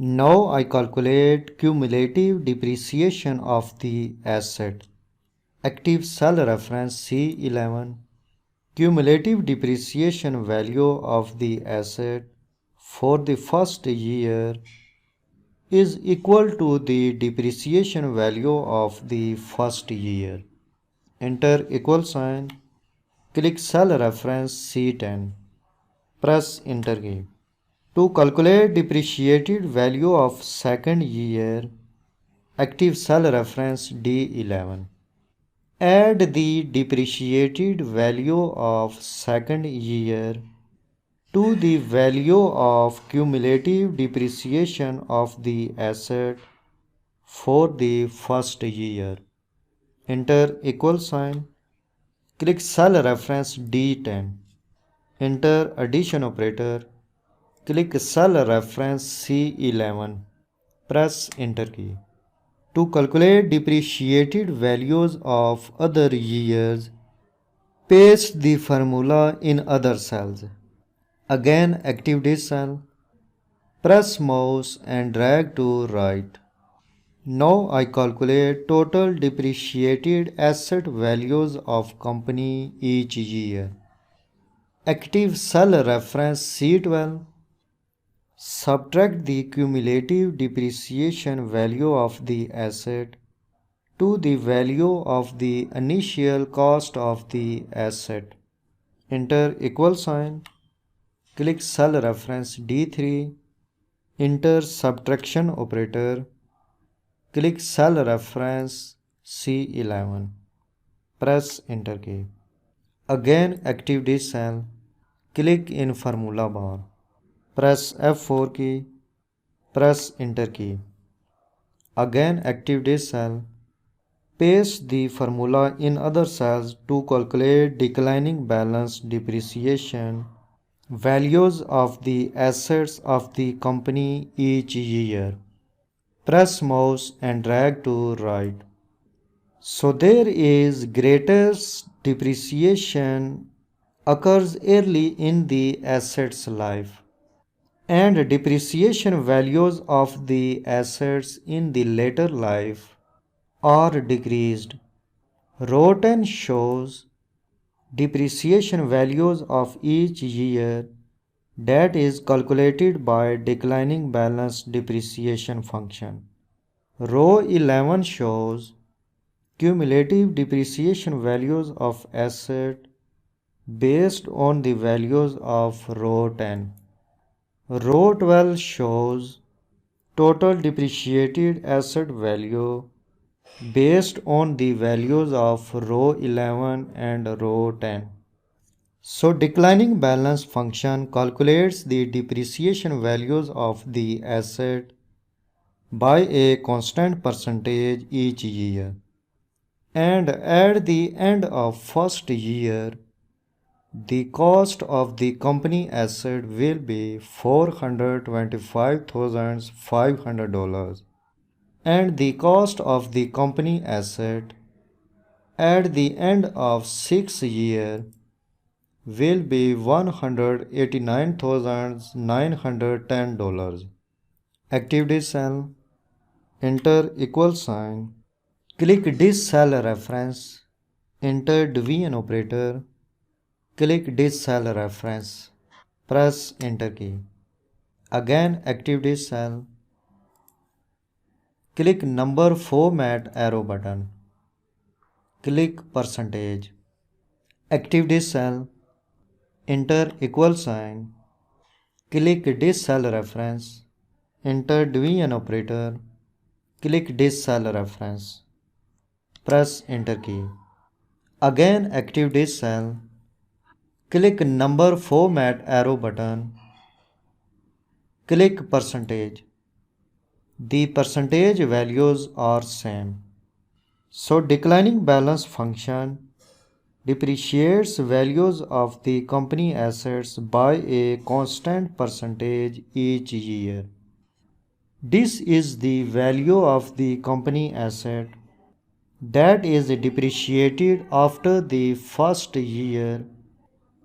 Now I calculate cumulative depreciation of the asset. Active cell reference C11. Cumulative depreciation value of the asset for the first year is equal to the depreciation value of the first year. Enter equal sign. Click cell reference C10. Press enter key. To calculate depreciated value of second year, active cell reference D11. Add the depreciated value of second year to the value of cumulative depreciation of the asset for the first year. Enter equal sign. Click cell reference D10. Enter addition operator. Click cell reference C11. Press enter key. To calculate depreciated values of other years, paste the formula in other cells. Again active this cell. Press mouse and drag to right. Now I calculate total depreciated asset values of company each year. Active cell reference C12. Subtract the cumulative depreciation value of the asset to the value of the initial cost of the asset. Enter equal sign. Click cell reference D3. Enter subtraction operator. Click cell reference C11. Press enter key. Again active this cell. Click in formula bar. Press F4 key. Press enter key. Again active this cell. Paste the formula in other cells to calculate declining balance depreciation values of the assets of the company each year. Press mouse and drag to right. So there is greatest depreciation occurs early in the asset's life, and depreciation values of the assets in the later life are decreased. Row 10 shows depreciation values of each year that is calculated by declining balance depreciation function. Row 11 shows cumulative depreciation values of asset based on the values of row 10. Row 12 shows total depreciated asset value based on the values of row 11 and row 10. So declining balance function calculates the depreciation values of the asset by a constant percentage each year, and at the end of first year the cost of the company asset will be $425,500 and the cost of the company asset at the end of 6 years will be $189,910. Active this cell. Enter equal sign. Click this cell reference. Enter division operator. Click this cell reference. Press enter key. Again active this cell. Click number format arrow button. Click percentage. Active this cell. Enter equal sign. Click this cell reference. Enter division operator. Click this cell reference. Press enter key. Again active this cell. Click number format arrow button. Click percentage. The percentage values are same. So declining balance function depreciates values of the company assets by a constant percentage each year. This is the value of the company asset that is depreciated after the first year.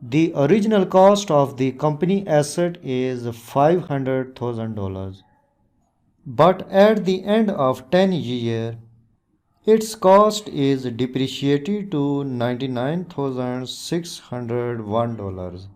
The original cost of the company asset is $500,000. but at the end of 10 years, its cost is depreciated to $99,601.